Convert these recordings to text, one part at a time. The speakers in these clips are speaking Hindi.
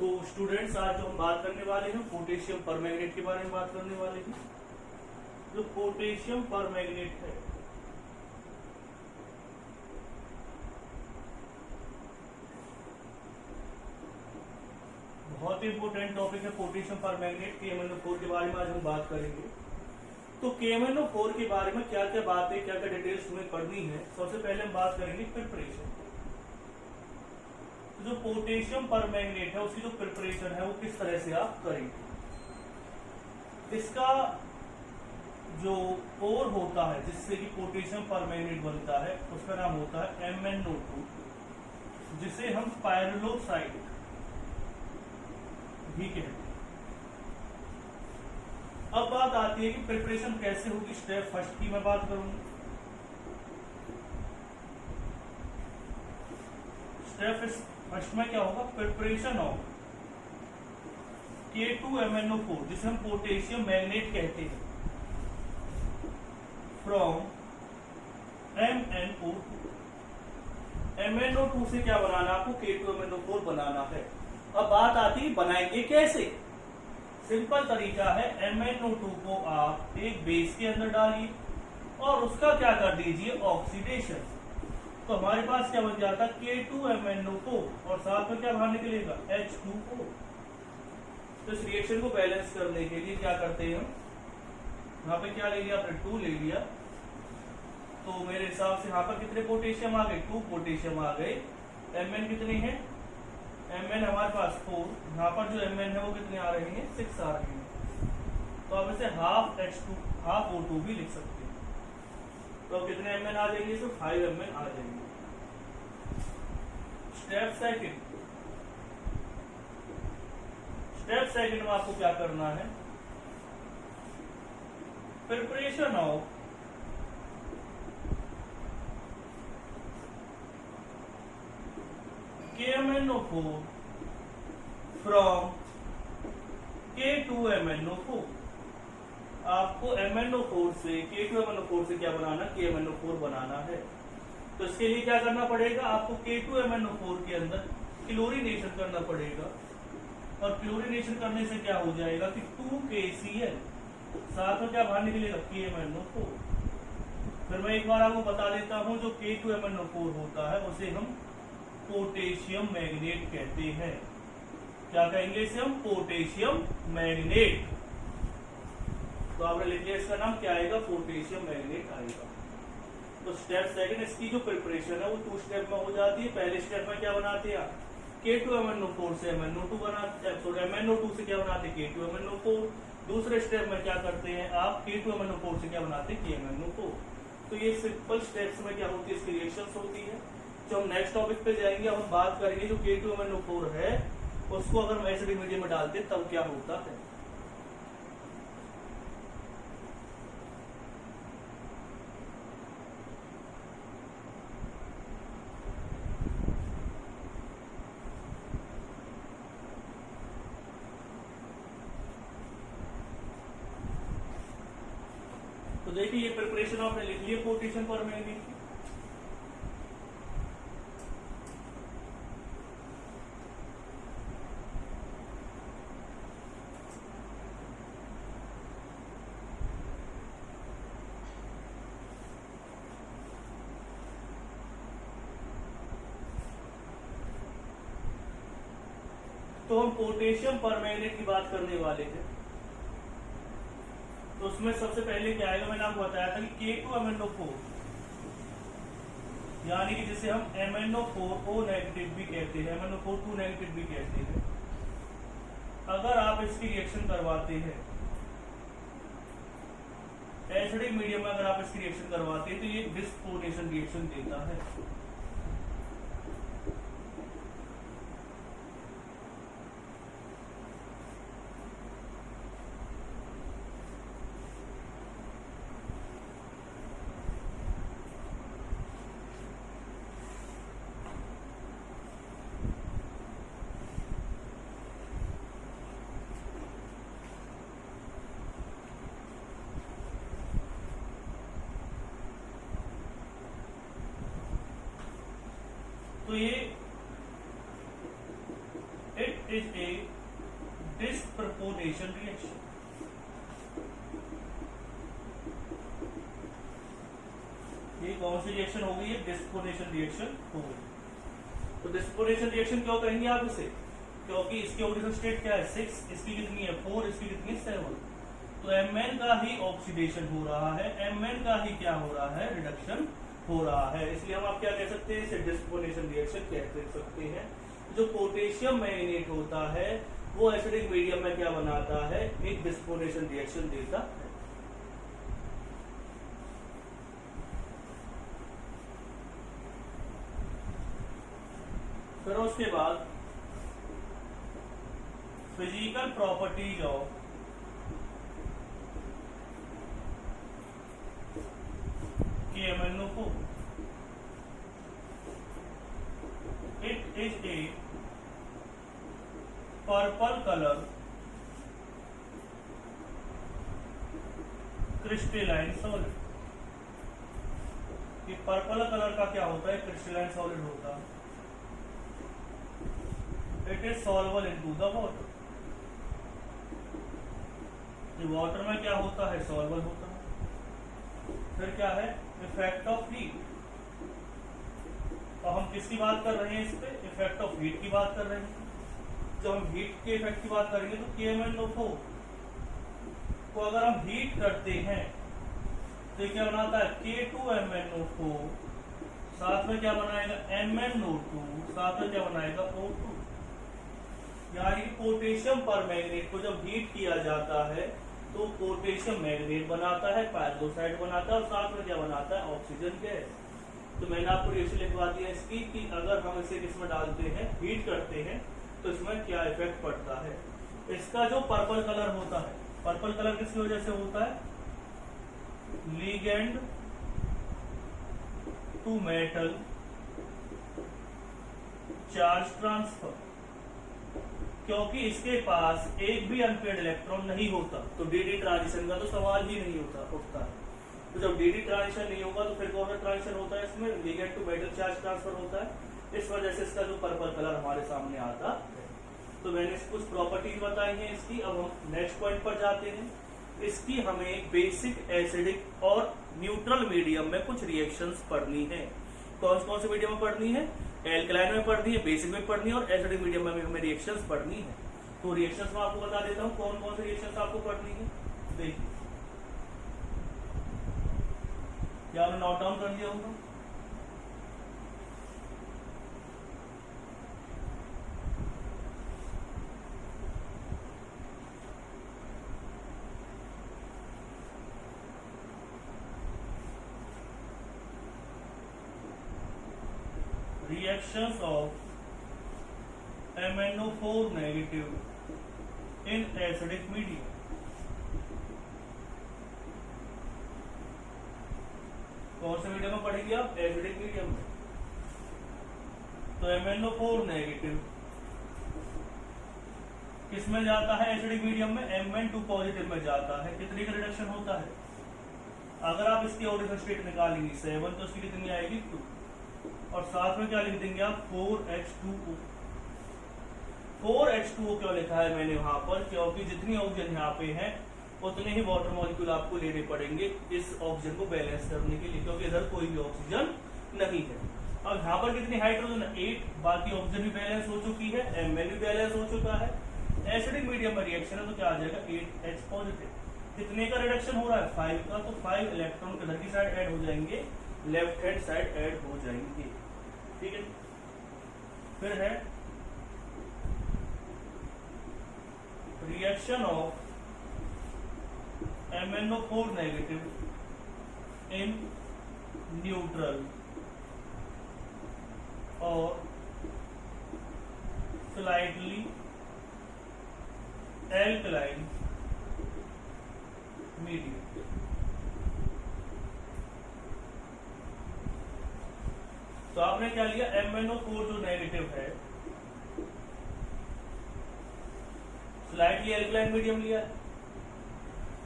तो स्टूडेंट्स, आज जो हम बात करने वाले हैं पोटेशियम परमैंगनेट के बारे में बात करने वाले हैं। जो पोटेशियम परमैंगनेट है बहुत ही इंपॉर्टेंट टॉपिक है। पोटेशियम परमैंगनेट KMnO4 के बारे में आज हम बात करेंगे। तो KMnO4 के बारे में क्या क्या बातें, क्या क्या डिटेल्स तुम्हें पढ़नी है। सबसे पहले हम बात करेंगे प्रिपरेशन। तो जो पोटेशियम परमैंगनेट है उसकी जो प्रिपरेशन है वो किस तरह से आप करेंगे। इसका जो ओर होता है जिससे कि पोटेशियम परमैंगनेट बनता है उसका नाम होता है MnO2, जिसे हम पायरोलोसाइट भी कहते हैं। अब बात आती है कि प्रिपरेशन कैसे होगी। स्टेप फर्स्ट की मैं बात करूंगा। स्टेप फर्स्ट में क्या होगा, प्रिपरेशन ऑफ K2MnO4 जिसे हम पोटेशियम मैग्नेट कहते हैं फ्रॉम MnO2। MnO2 से क्या बनाना, आपको K2MnO4 बनाना है। अब बात आती है बनाएंगे कैसे। सिंपल तरीका है, MnO2 को आप एक बेस के अंदर डालिए और उसका क्या कर दीजिए, ऑक्सीडेशन। तो हमारे पास क्या बन जाता है, K2MnO4 और साथ में क्या बाहर निकलेगा, H2O। तो इस रिएक्शन को बैलेंस करने के लिए क्या करते हैं हम, यहाँ पे क्या ले लिया आपने, 2 ले लिया। तो मेरे हिसाब से यहाँ पर कितने पोटेशियम आ गए, 2 पोटेशियम आ गए। Mn कितने हैं, Mn हमारे पास 4, यहाँ पर जो Mn है वो कितने आ रहे हैं, 6 आ रहे हैं। तो आप इसे हाफ H2 हाफ O2 भी लिख सकते हैं। तो कितने Mn आ जाएंगे, इसमें 5 Mn आ जाएंगे। स्टेप सेकंड में आपको क्या करना है, preparation of KMnO4 from K2MnO4। आपको MnO4 से K2MnO4 से क्या बनाना, KMnO4 बनाना है। तो इसके लिए क्या करना पड़ेगा, आपको K2MnO4 के अंदर क्लोरीनेशन करना पड़ेगा। और क्लोरीनेशन करने से क्या हो जाएगा कि 2KCl, साथ में क्या बाहर निकलेगा, KMnO4। फिर मैं एक बार आपको बता देता हूं, जो K2MnO4 होता है उसे हम पोटेशियम मैग्नेट कहते हैं। क्या कहेंगे इसे हम, पोटेशियम मैग्नेट। तो आपने लिख लिया, इसका नाम क्या आएगा, पोटेशियम मैग्नेट आएगा। तो स्टेप सेकंड, इसकी जो प्रिपरेशन है वो 2 स्टेप में हो जाती है। पहले स्टेप में क्या बनाते हैं, K2MnO4 से MnO2 बनाते हैं, MnO2 से क्या बनाते हैं, K2MnO4। दूसरे स्टेप में क्या करते हैं आप, K2MnO4 से क्या बनाते हैं, KMnO4। तो ये सिंपल स्टेप्स में क्या होती है, इसकी रिएक्शंस होती है। जो हम नेक्स्ट टॉपिक पे जाएंगे, हम बात करेंगे जो K2MnO4 है उसको अगर हम एसिड मीडियम में डालते हैं तब क्या होता है। तो देखिए, ये प्रिपरेशन आपने लिख लिया पोटेशियम परमैंगनेट की। तो हम पोटेशियम परमैंगनेट की बात करने वाले हैं। तो उसमें सबसे पहले क्या आएगा, मैंने आपको बताया था कि K2MnO4 यानी कि जिसे हम MnO4O नेगेटिव भी कहते हैं, MnO4 नेगेटिव भी कहते हैं। अगर आप इसकी रिएक्शन करवाते हैं एसिडिक मीडियम में, अगर आप इसकी रिएक्शन करवाते हैं तो ये डिस्पोनेशन रिएक्शन देता है। तो ये इट इज ए डिस्पोनेशन रिएक्शन। ये कौन सी रिएक्शन हो गई है? डिस्पोनेशन रिएक्शन हो गई। तो डिस्पोनेशन रिएक्शन क्यों कहेंगे आप इसे? क्योंकि इसकी ओरिजिनल स्टेट क्या है 6, इसकी कितनी है 4, इसकी कितनी है 7। तो Mn का ही ऑक्सीडेशन हो रहा है, Mn का ही क्या हो रहा है? रिडक्शन हो रहा है। इसलिए हम आप क्या कह सकते हैं? इसे डिस्पोनेशन रिएक्शन कह सकते हैं। जो पोटेशियम मैग्नेट होता है वो एसिडिक मीडियम में क्या बनाता है? एक डिस्पोनेशन रिएक्शन देता है। फिर उसके बाद physical properties of KMnO4। It is a purple color crystalline solid। ये पर्पल कलर का क्या होता है? क्रिस्टलाइन सॉलिड होता है। It is soluble into the water. ये वाटर में क्या होता है? सॉल्युबल होता है। फिर क्या है? Effect of heat. तो हम किसकी बात कर रहे हैं? इस पे इफेक्ट ऑफ हीट की बात कर रहे हैं। जब हम हीट के इफेक्ट की बात करेंगे तो KMnO4 को अगर हम हीट करते हैं तो क्या बनाता है? K2MnO4, साथ में क्या बनाएगा? MnO2, साथ में क्या बनाएगा? O2। यानी पोटेशियम पर मैग्नेट को जब हीट किया जाता है तो पोटेशियम मैग्नेट बनाता है, पैरागोसाइड बनाता है और साथ में क्या बनाता है? Oxygen gas. तो मैंने आपको रिएक्शन लिखवा दिया इसकी कि अगर हम इसे किसमें डालते हैं? हीट करते हैं तो इसमें क्या इफेक्ट पड़ता है। इसका जो पर्पल कलर होता है, पर्पल कलर किसकी वजह से होता है? Ligand to metal charge transfer. क्योंकि इसके पास एक भी अनपेड इलेक्ट्रॉन नहीं होता तो डी ट्रांजिशन का तो सवाल ही नहीं उठता। तो जब डी ट्रांजिशन नहीं होगा तो फिर कौन सा ट्रांजिशन होता है? इसमें ligand to metal charge transfer होता है। इस वजह से इसका जो पर्पल कलर हमारे सामने आता है। तो मैंने कुछ प्रॉपर्टीज बताई हैं इसकी। अब हम नेक्स्ट पॉइंट पर जाते हैं। इसकी हमें बेसिक एसिडिक और न्यूट्रल मीडियम में कुछ रिएक्शंस पढ़नी है। कौन कौन से मीडियम में पढ़नी है? एल्कलाइन में पढ़नी है, बेसिक में पढ़नी है और एसिडिक मीडियम में हमें रिएक्शंस पढ़नी है। तो रिएक्शंस में आपको बता देता हूँ कौन कौन से रिएक्शंस आपको पढ़नी है। देखिए, क्या आपने नोट डाउन कर लिया होगा? Reactions of MnO4 negative in acidic medium। कौन से मीडियम में पढ़ेंगे आप? एसिडिक मीडियम में। तो MnO4 नेगेटिव किस में जाता है? एसिडिक मीडियम में Mn2 पॉजिटिव में जाता है। कितनी का रिडक्शन होता है? अगर आप इसकी ओरिजिनल स्टेट निकालेंगे 7 तो इसकी कितनी आएगी? 2। और साथ में क्या लिख देंगे आप? 4H2O। 4H2O क्यों लिखा है मैंने वहां पर? क्योंकि जितनी ऑक्सीजन यहाँ पे है उतने ही वाटर मॉलिक्यूल आपको लेने पड़ेंगे इस ऑक्सीजन को बैलेंस करने के लिए, क्योंकि इधर कोई भी ऑक्सीजन नहीं है। अब यहाँ पर कितनी हाइड्रोजन? 8। बाकी ऑक्सीजन भी बैलेंस हो चुकी है, Mn भी बैलेंस हो चुका है। एसिडिक मीडियम में रिएक्शन है तो क्या आ जाएगा? 8H positive. कितने का रिडक्शन हो रहा है? 5 का। तो 5 इलेक्ट्रॉन किधर की साइड ऐड हो जाएंगे? लेफ्ट हैंड साइड ऐड हो जाएंगे। ठीक है। फिर है reaction of MnO4 negative in neutral और स्लाइटली एल्कलाइन मीडियम। तो आपने क्या लिया? MnO4 जो नेगेटिव है स्लाइटली एल्कलाइन मीडियम लिया है।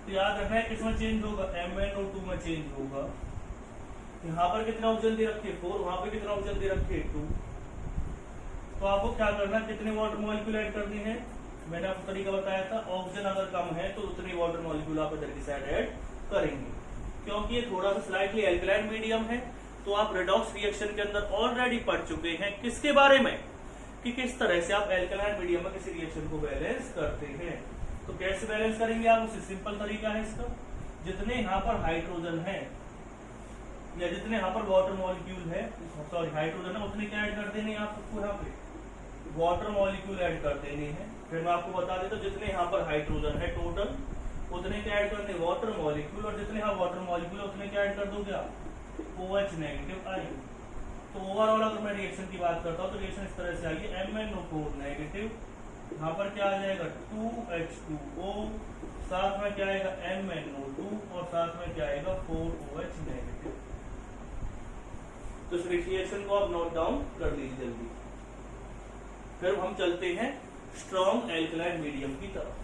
तो याद रखना है किसमें चेंज होगा? MnO2 में चेंज होगा। यहाँ पर कितना ऑक्सीजन दे रखे? 4। वहां पे कितना ऑक्सीजन दे रखे? 2। तो आपको क्या करना है? कितने वाटर मॉलिक्यूल ऐड करने हैं? मैंने आपको तरीका बताया था, ऑक्सीजन अगर कम है तो उतनी वाटर मॉलिक्यूल आप इधर की साइड ऐड करेंगे। क्योंकि ये थोड़ा सा स्लाइटली एल्कलाइन मीडियम है, तो आप रेडॉक्स रिएक्शन के अंदर ऑलरेडी पढ़ चुके हैं किसके बारे में, कि किस तरह से आप एल्कलाइन मीडियम में किसी रिएक्शन को बैलेंस करते हैं। तो कैसे बैलेंस करेंगे आप, उसे सिंपल तरीका है इसका, जितने यहाँ पर हाइड्रोजन है या जितने यहाँ पर वाटर मॉलिक्यूल है, सॉरी हाइड्रोजन है, उतने क्या ऐड कर देने हैं आपको, यहाँ पे वाटर मॉलिक्यूल ऐड कर देने हैं। फिर मैं आपको बता देता हूँ, जितने यहाँ पर हाइड्रोजन है टोटल उतने क्या ऐड करने वाटर मॉलिक्यूल, और जितने यहाँ वाटर मॉलिक्यूल उतने क्या ऐड कर दोगे आप, OH नेगेटिव आयन। तो ओवरऑल अगर मैं रिएक्शन की बात करता हूँ तो रिएक्शन इस तरह से आई है, MnO4 नेगेटिव, यहाँ पर क्या आ जाएगा 2H2O, साथ में क्या आएगा MnO2 और साथ में क्या आएगा 4OH नेगेटिव। तो इस रिएक्शन को आप नोट डाउन कर लीजिए जल्दी। फिर हम चलते हैं स्ट्रॉन्ग एल्कलाइन मीडियम की तरफ।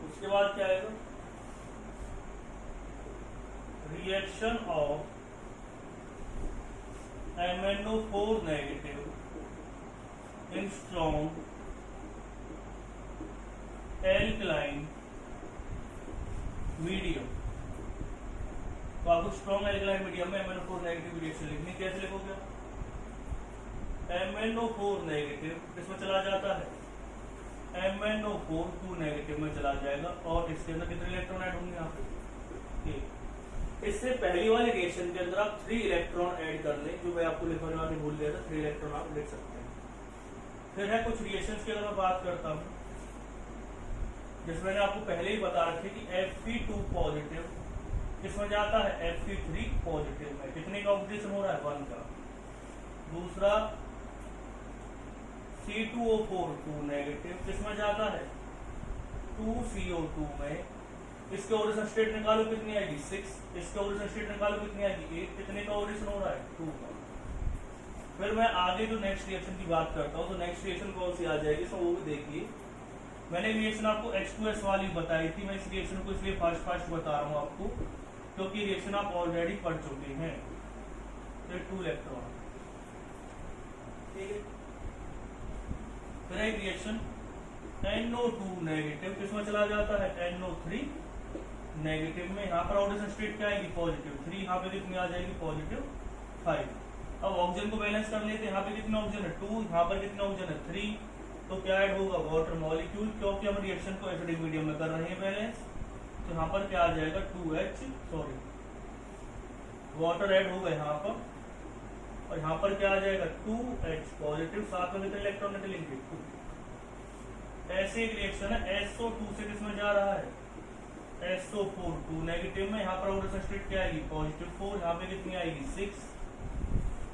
उसके बाद क्या आएगा, reaction of MnO4 negative in strong alkaline medium. तो आपको स्ट्रॉन्ग एल्कलाइन मीडियम में MnO4 नेगेटिव रिएक्शन लिखनी, कैसे लिखोगे, MnO4 नेगेटिव इसमें चला जाता है, MnO4 2 नेगेटिव में चला जाएगा, और इसके अंदर कितने इलेक्ट्रॉन ऐड होंगे यहाँ पे, इससे पहली वाली रिएक्शन के अंदर आप 3 इलेक्ट्रॉन ऐड कर लें, जो मैं आपको लिखवाने भूल गया था, 3 इलेक्ट्रॉन आप लिख सकते हैं। फिर है कुछ रिएक्शंस की अगर मैं बात करता हूँ, जिसमें मैंने आपको पहले ही बता रखे कि Fe2 पॉजिटिव किसमें जाता है, Fe3 पॉजिटिव में। कितने का ऑक्सीडेशन हो रहा है, 1 का। दूसरा C2O4 2 नेगेटिव किसमें जाता है, 2CO2 में। इसके ओरिजिन स्टेट निकालो कितनी आएगी, 6। इसके ओरिजिन स्टेट निकालो कितनी आएगी, 8। कितने का ओरिजिन हो रहा है, 2 का। फिर मैं आगे जो नेक्स्ट रिएक्शन की बात करता हूँ, तो नेक्स्ट रिएक्शन कौन सी आ जाएगी, तो वो भी देखिए। मैंने रिएक्शन आपको H2S वाली बताई थी, मैं इस रिएक्शन को इसलिए फास्ट बता रहा हूँ आपको, क्योंकि रिएक्शन आप ऑलरेडी पढ़ चुके हैं। तो 2 इलेक्ट्रॉन, ठीक है। फिर एक रिएक्शन NO2 नेगेटिव किसमें चला जाता है, NO3 नेगेटिव में। यहाँ पर ऑक्सीजन स्टेट क्या आएगी, पॉजिटिव 3। यहाँ पे कितनी आ जाएगी, पॉजिटिव 5। अब ऑक्सीजन को बैलेंस कर लेते हैं, यहाँ पे कितना ऑक्सीजन है, 2। यहाँ पर कितना ऑक्सीजन है, 3। तो क्या ऐड होगा, वाटर मॉलिक्यूल, क्योंकि हम रिएक्शन को एसिडिक मीडियम में कर रहे हैं बैलेंस। तो यहाँ पर क्या आ जाएगा, 2H, सॉरी वाटर ऐड होगा यहाँ पर, और यहाँ पर क्या आ जाएगा 2H पॉजिटिव, साथ में कितने इलेक्ट्रॉन निकलेंगे, 2। ऐसे एक रिएक्शन है SO2 से किसमें जा रहा है, SO4 2 नेगेटिव में। यहाँ पर ऑक्सीजन स्टेट क्या आएगी, पॉजिटिव 4। यहाँ पे कितनी आएगी, 6।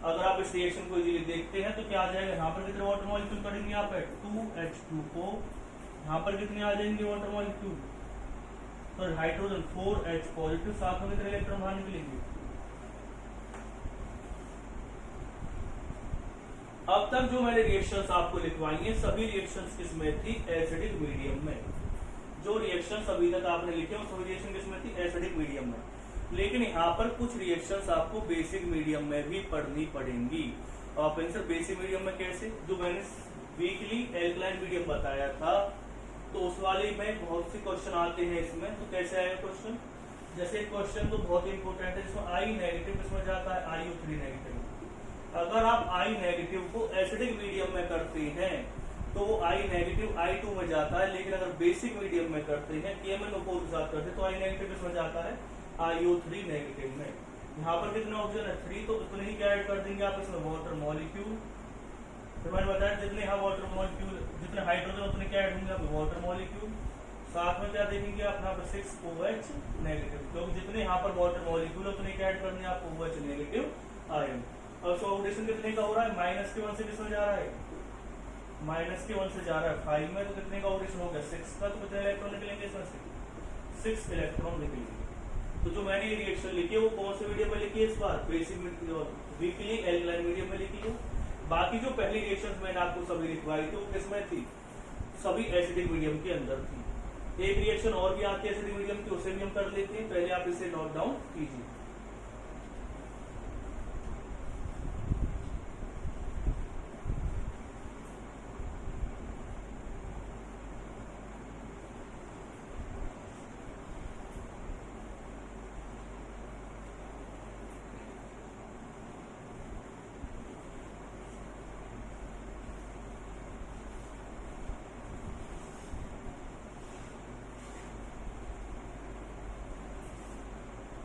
अगर आप इस रिएक्शन को इजीली देखते हैं तो क्या आ जाएगा, यहाँ पर कितने वाटर मॉलिक्यूल करेंगे, यहाँ पे 2H2O। यहाँ पर कितने आ जाएंगे वाटर मॉलिक्यूल, तो हाइड्रोजन 4H पॉजिटिव, साथ में कितने इलेक्ट्रॉन बाहर निकलेंगे। अब तक जो मैंने रिएक्शंस आपको लिखवाई हैं, सभी रिएक्शंस किसमें थी, एसिडिक मीडियम में। जो रिएक्शंस अभी तक आपने लिखे हैं सभी रिएक्शन किसमें थी, एसिडिक मीडियम में। लेकिन यहाँ पर कुछ रिएक्शंस आपको बेसिक मीडियम में भी पढ़नी पड़ेंगी। आप आंसर बेसिक मीडियम में कैसे, जो मैंने वीकली एल्कलाइन मीडियम बताया था, तो उस वाले में बहुत से क्वेश्चन आते हैं इसमें। तो कैसे आएगा क्वेश्चन, जैसे क्वेश्चन तो बहुत इंपॉर्टेंट है, जिसमें I नेगेटिव किसमें जाता है, IO3 नेगेटिव। अगर आप I नेगेटिव को एसिडिक मीडियम में करते हैं तो I नेगेटिव I2 में जाता है, लेकिन अगर बेसिक मीडियम में करते हैं KMnO4 के साथ करते हैं तो I नेगेटिव किसमें जाता है, IO3 नेगेटिव में। यहाँ पर कितने ऑक्सीजन है, 3, तो उतने ही क्या ऐड कर देंगे आप इसमें, वाटर मॉलिक्यूल। फिर मैंने बताया जितने यहाँ वाटर मॉलिक्यूल, जितने हाइड्रोजन उतने क्या ऐड होंगे आप, वाटर मॉलिक्यूल। साथ में क्या देखेंगे आप, यहाँ पर 6OH नेगेटिव, क्योंकि जितने यहाँ पर वाटर मॉलिक्यूल उतने क्या ऐड करने आप, OH नेगेटिव आयन। और ऑक्सीडेशन कितने का हो रहा है, -1 से किसमें जा रहा है, माइनस के 1 से जा रहा है 5 में, तो कितने का ऑपरेशन हो गया 6 का, तो कितने इलेक्ट्रॉन निकलेंगे इसमें से 6 इलेक्ट्रॉन निकलेंगे। तो जो मैंने ये रिएक्शन लिखी है वो कौन से मीडियम में लिखी है इस बार, बेसिक वीकली एल्कलाइन मीडियम में लिखी है। बाकी जो पहली रिएक्शंस मैंने आपको सभी लिखवाई थी वो किसमें थी, सभी एसिडिक मीडियम के अंदर थी। एक रिएक्शन और भी आती है एसिडिक मीडियम की, उसे भी हम कर लेते हैं, पहले आप इसे नोट डाउन कीजिए।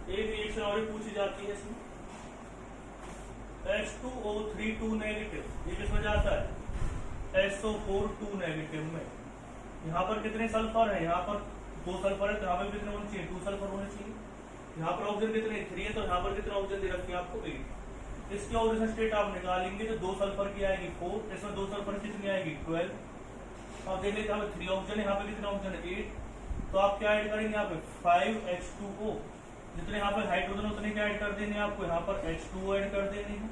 एक रिएक्शन और भी पूछी जाती है इसमें, H2O3 2 नेगेटिव, ये किसमें जाता है SO4 2 नेगेटिव में। यहाँ पर कितने सल्फर है, यहाँ पर 2 सल्फर है, तो यहाँ पर कितने होने चाहिए 2 सल्फर होने चाहिए। यहाँ पर ऑक्सीजन कितने 3 है, तो यहाँ पर कितने ऑक्सीजन दे रखी है आपको 8। इसकी ऑक्सीजन स्टेट आप निकालेंगे तो 2 सल्फर की आएगी 4, इसमें 2 सल्फर कितनी आएगी 12। और देख लेते हैं 3 ऑक्सीजन, यहाँ पे कितने ऑक्सीजन 8, तो आप क्या ऐड करेंगे यहाँ पे 5H2O, जितने यहाँ पर हाइड्रोजन उतने क्या ऐड कर देने हैं आपको, यहाँ पर H2O ऐड कर देने हैं।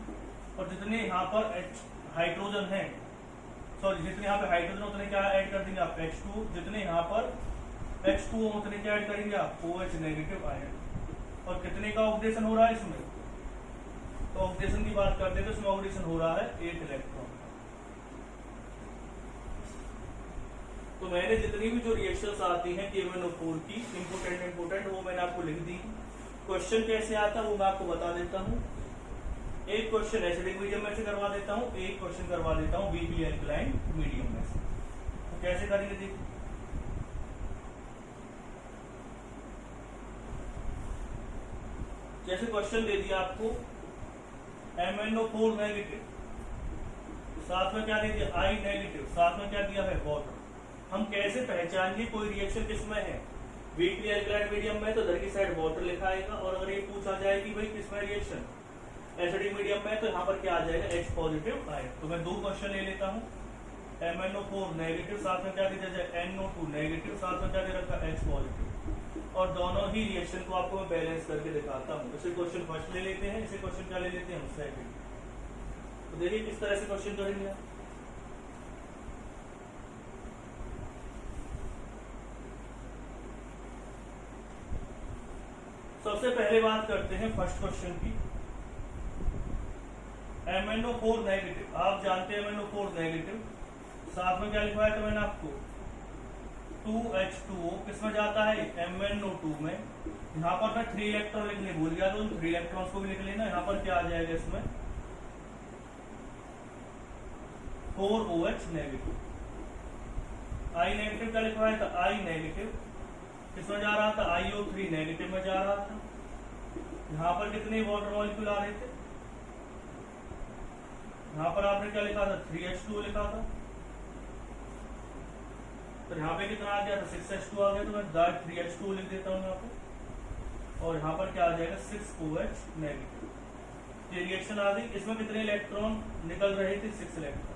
और जितने यहाँ पर हाइड्रोजन है, सॉरी जितने यहाँ पे हाइड्रोजन उतने क्या ऐड कर देंगे आप H2, जितने यहाँ पर H2O उतने क्या ऐड करेंगे आप OH नेगेटिव आयन। और कितने का ऑक्सीडेशन हो रहा है इसमें, तो ऑक्सीडेशन की बात करते हैं तो इसमें ऑक्सीडेशन हो रहा है 8 इलेक्ट्रॉन। तो मैंने जितनी भी जो रिएक्शंस आती हैं KMnO4 की इंपोर्टेंट वो मैंने आपको लिख दी। क्वेश्चन कैसे आता है वो मैं आपको बता देता हूँ। एक क्वेश्चन एसिडिक मीडियम में से करवा देता हूँ, एक क्वेश्चन करवा देता हूँ वीकली एल्कलाइन मीडियम में से। तो कैसे करेंगे देखिए, जैसे क्वेश्चन दे दिया आपको MnO4 नेगेटिव, साथ में क्या दे दिया I नेगेटिव, साथ में क्या दिया है वाटर। हम कैसे पहचानेंगे कोई रिएक्शन किसमें है, वीकली एल्कलाइन मीडियम में तो इधर की साइड वाटर लिखा आएगा, और अगर ये पूछा जाए कि भाई किसमें रिएक्शन एसिडिक मीडियम में, तो यहाँ पर क्या आ जाएगा H पॉजिटिव आए। तो मैं 2 क्वेश्चन ले लेता हूँ, MnO4 नेगेटिव, साथ में क्या दे दिया जाए NO2 नेगेटिव, साथ में क्या दे रखा H पॉजिटिव, और दोनों ही रिएक्शन को आपको मैं बैलेंस करके दिखाता हूँ। इसे क्वेश्चन फर्स्ट ले लेते हैं, इसे क्वेश्चन क्या ले लेते हैं सेकंड। तो देखिए किस तरह से क्वेश्चन करेंगे आप। सबसे पहले बात करते हैं फर्स्ट क्वेश्चन की, MnO4 नेगेटिव, आप जानते हैं MnO4 नेगेटिव, साथ में क्या लिखवाया था मैंने आपको 2H2O, किसमें जाता है MnO2 में। यहाँ पर मैं 3 इलेक्ट्रॉन लिखने भूल गया, तो उन 3 इलेक्ट्रॉन्स को भी लिख लेना। यहाँ पर क्या आ जाएगा इसमें 4OH नेगेटिव। I नेगेटिव क्या लिखवाया था I नेगेटिव, किसमें जा रहा था IO3 नेगेटिव में जा रहा था। यहाँ पर कितने वाटर मॉलिक्यूल आ रहे थे, यहाँ पर आपने क्या लिखा था 3H2O लिखा था, तो यहाँ पे कितना आ गया था 6H2 आ गया, तो मैं 3H2O लिख देता हूँ यहाँ पे, और यहाँ पर क्या आ जाएगा 6OH नेगेटिव। ये रिएक्शन आ गई, इसमें कितने इलेक्ट्रॉन निकल रहे थे 6 इलेक्ट्रॉन।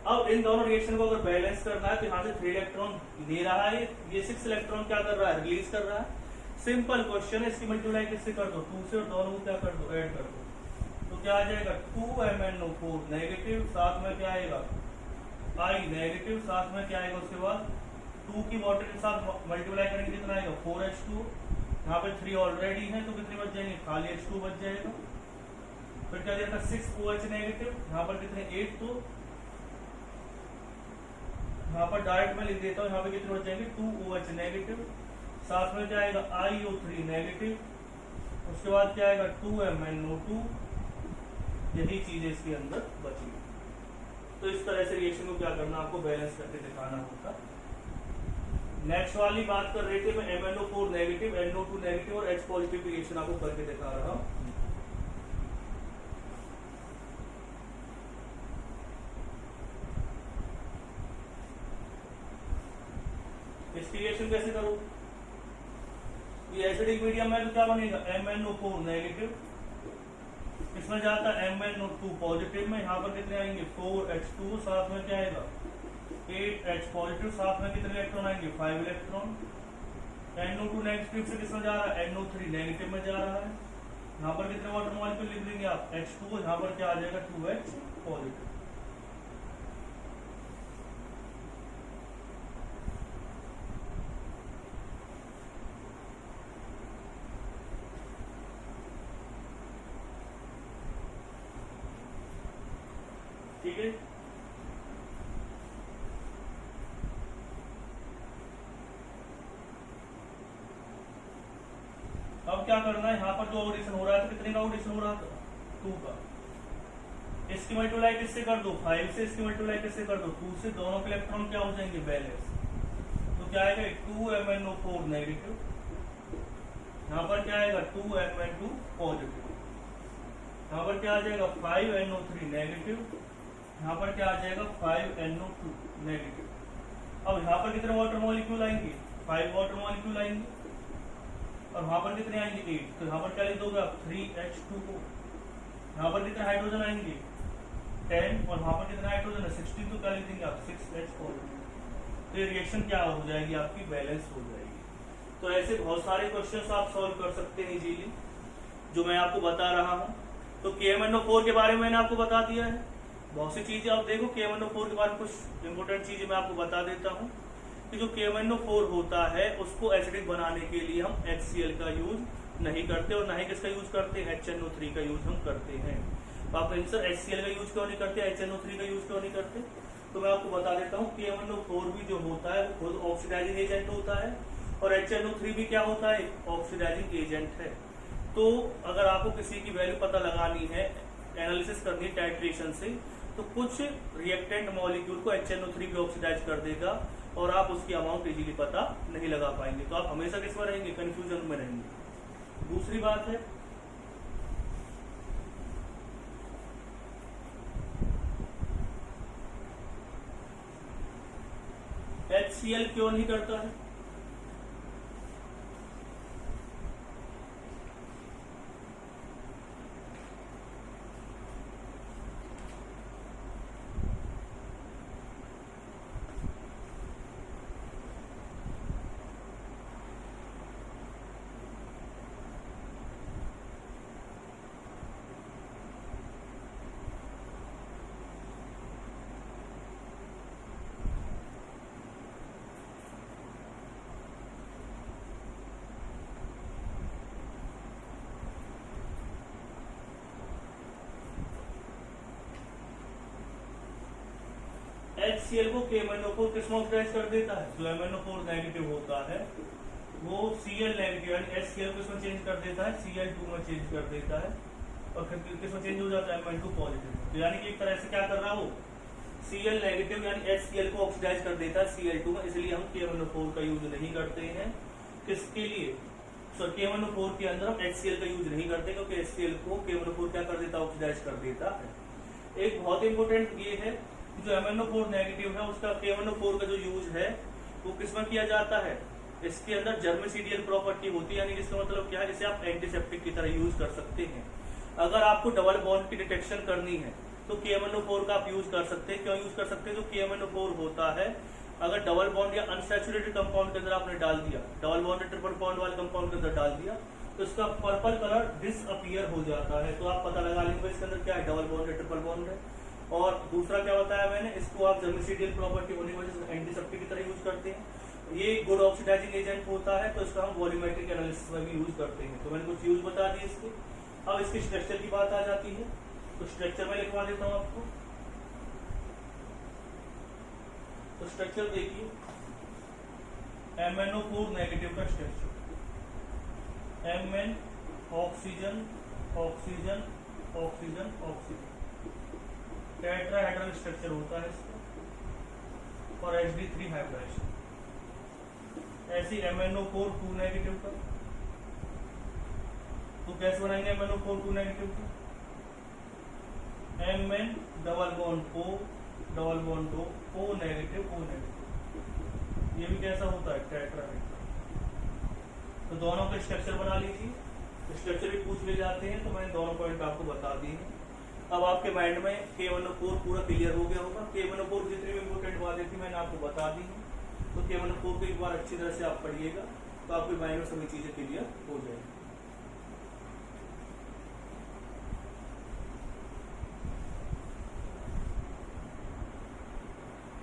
अब इन दोनों रिएक्शन को अगर बैलेंस करना है तो यहाँ से 3 इलेक्ट्रॉन ले रहा है, ये 6 इलेक्ट्रॉन क्या कर रहा है रिलीज कर रहा है। सिंपल क्वेश्चन है, इसकी मल्टीप्लाई किससे कर दो 2 से, और दोनों को क्या कर दो ऐड कर दो, तो क्या आ जाएगा 2MnO4 नेगेटिव, साथ में क्या आएगा I नेगेटिव, साथ में क्या आएगा उसके बाद 2 की वाटर के साथ मल्टीप्लाई करेंगे कितना आएगा 4H2। यहाँ पे 3 ऑलरेडी है तो कितने बच जाएंगे खाली H2 बच जाएगा। फिर क्या देगा 6OH नेगेटिव, यहाँ पर कितने 8, तो यहाँ पर डायरेक्ट में लिख देता हूँ, यहाँ पे कितने बच जाएंगे 2OH नेगेटिव, साथ में क्या आएगा IO3 नेगेटिव, उसके बाद क्या आएगा 2MnO2। यही चीजें इसके अंदर बची। तो इस तरह से रिएक्शन को क्या करना, आपको बैलेंस करके दिखाना होगा। नेक्स्ट वाली बात कर रहे थे मैं MnO4 नेगेटिव, NO2 नेगेटिव और H पॉजिटिव रिएक्शन आपको करके दिखा रहा हूं। इसकी रिएक्शन कैसे करूं, ये एसिडिक मीडियम में तो क्या बनेगा MnO4 नेगेटिव, किसमें जाता है MnO2 पॉजिटिव में, यहाँ पर कितने आएंगे 4H2, साथ में क्या आएगा 8H पॉजिटिव, साथ में कितने इलेक्ट्रॉन आएंगे 5 इलेक्ट्रॉन। NO2 नेगेटिव से किसमें जा रहा है NO3 नेगेटिव में जा रहा है। यहाँ पर कितने वाटर मॉलिक्यूल लिख देंगे आप H2, यहाँ पर क्या आ जाएगा 2H पॉजिटिव। ठीक है, अब क्या करना है, यहाँ पर जो ऑडिशन हो रहा है, तो कितने का ऑडिशन हो रहा था 2 का। इसकी मल्टीप्लाई किससे कर दो 5 से, इसकी मल्टीप्लाई किससे कर दो 2 से, दोनों के इलेक्ट्रॉन क्या हो जाएंगे बैलेंस। तो क्या आएगा 2MnO4 नेगेटिव, यहाँ पर क्या आएगा 2Mn2 पॉजिटिव, यहाँ पर क्या आ जाएगा 5NO3 नेगेटिव, यहाँ पर क्या आ जाएगा 5NO2 नेगेटिव। अब यहाँ पर कितने वाटर मॉलिक्यूल आएंगे 5 वाटर मॉलिक्यूल आएंगे, और वहां पर कितने आएंगे 8, तो यहाँ पर क्या लिख दोगे आप 3H2O। यहाँ पर कितने हाइड्रोजन आएंगे 10, और वहां पर कितना हाइड्रोजन है 16, तो क्या लिख देंगे आप 6H4। तो ये रिएक्शन क्या हो जाएगी आपकी बैलेंस हो जाएगी। तो ऐसे बहुत सारे क्वेश्चंस आप सॉल्व कर सकते हैं इजीली, जो मैं आपको बता रहा हूँ। तो KMnO4 के बारे में मैंने आपको बता दिया है, बहुत सी चीजें आप देखो KMnO4 के बारे में कुछ इंपोर्टेंट चीजें मैं आपको बता देता हूँ कि जो KMnO4 होता है उसको एसिडिक बनाने के लिए हम HCl का यूज नहीं करते, और ना ही किसका यूज करते हैं HNO3 का यूज हम करते हैं। तो आप सर HCl का यूज क्यों नहीं करते, HNO3 का यूज क्यों नहीं करते, तो मैं आपको बता देता हूँ KMnO4 भी जो होता है वो खुद ऑक्सीडाइजिंग एजेंट होता है, और HNO3 भी क्या होता है ऑक्सीडाइजिंग एजेंट है। तो अगर आपको किसी की वैल्यू पता लगानी है, एनालिसिस करनी है टाइट्रेशन से, तो कुछ रिएक्टेंट मॉलिक्यूल को HNO3 भी ऑक्सीडाइज कर देगा, और आप उसकी अमाउंट इजीली पता नहीं लगा पाएंगे। तो आप हमेशा किसमें रहेंगे कंफ्यूजन में रहेंगे। दूसरी बात है HCl क्यों नहीं करता है, HCl को KMnO4 किसमें ऑक्सीडाइज कर देता है, जो MnO4 नेगेटिव होता है वो Cl नेगेटिव यानी HCl को किसमें चेंज कर देता है Cl2 में चेंज कर देता है, और फिर किसमें चेंज हो जाता है Mn2 पॉजिटिव। तो यानी कि एक तरह से क्या कर रहा हो Cl नेगेटिव यानी HCl को ऑक्सीडाइज कर देता है Cl2 में, इसलिए हम KMnO4 का यूज नहीं करते हैं। किसके लिए, सो KMnO4 के अंदर हम HCl का यूज नहीं करते, क्योंकि HCl को KMnO4 क्या कर देता है ऑक्सीडाइज कर देता है। एक बहुत इंपॉर्टेंट ये है जो MnO4 नेगेटिव है उसका KMnO4 का जो यूज है वो किसमें किया जाता है, इसके अंदर जर्मिसिडियल प्रॉपर्टी होती है, यानी इसका मतलब क्या है, इसे आप एंटीसेप्टिक की तरह यूज कर सकते हैं। अगर आपको डबल बॉन्ड की डिटेक्शन करनी है तो KMnO4 का आप यूज कर सकते हैं। क्यों यूज कर सकते हैं, जो KMnO4 होता है अगर डबल बॉन्ड या अनसैचुरेटेड कंपाउंड के अंदर आपने डाल दिया, डबल बॉन्ड ट्रिपल बॉन्ड वाले कंपाउंड के अंदर डाल दिया, तो इसका पर्पल कलर डिसअपियर हो जाता है। तो आप पता लगा लेंगे इसके अंदर क्या है, डबल बॉन्ड है ट्रिपल बॉन्ड है। और दूसरा क्या बताया मैंने, इसको आप जर्मिसिडियल प्रॉपर्टी होने की वजह से एंटीसेप्टिक की तरह यूज करते हैं। ये गुड ऑक्सीडाइजिंग एजेंट होता है, तो इसका हम वॉल्यूमेट्रिक एनालिसिस में भी यूज करते हैं। तो मैंने कुछ यूज बता दिए इसके। अब इसके स्ट्रक्चर की बात आ जाती है, तो स्ट्रक्चर में लिखवा देता हूं आपको। तो स्ट्रक्चर देखिए, MnO4 नेगेटिव का structure, Mn oxygen oxygen oxygen oxygen, tetrahedral structure होता है इसका, और Hd3 हाइब्रिडाइजेशन। ऐसी MnO4 2 नेगेटिव का, तो कैसे बनाएंगे MnO4 2 नेगेटिव का, Mn double bond O double bond O negative O negative. ये भी कैसा होता है टेट्राहेड्रल। तो दोनों का स्ट्रक्चर बना लीजिए। स्ट्रक्चर भी पूछ ले जाते हैं, तो मैंने दोनों पॉइंट आपको बता दिए हैं। अब आपके माइंड में KMnO4 पूरा क्लियर हो गया होगा। KMnO4 जितनी भी इम्पोर्टेंट बातें थी मैंने आपको बता दी हैं, तो KMnO4 को एक बार अच्छी तरह से आप पढ़िएगा, तो आपके माइंड में सभी चीजें क्लियर हो जाएंगी।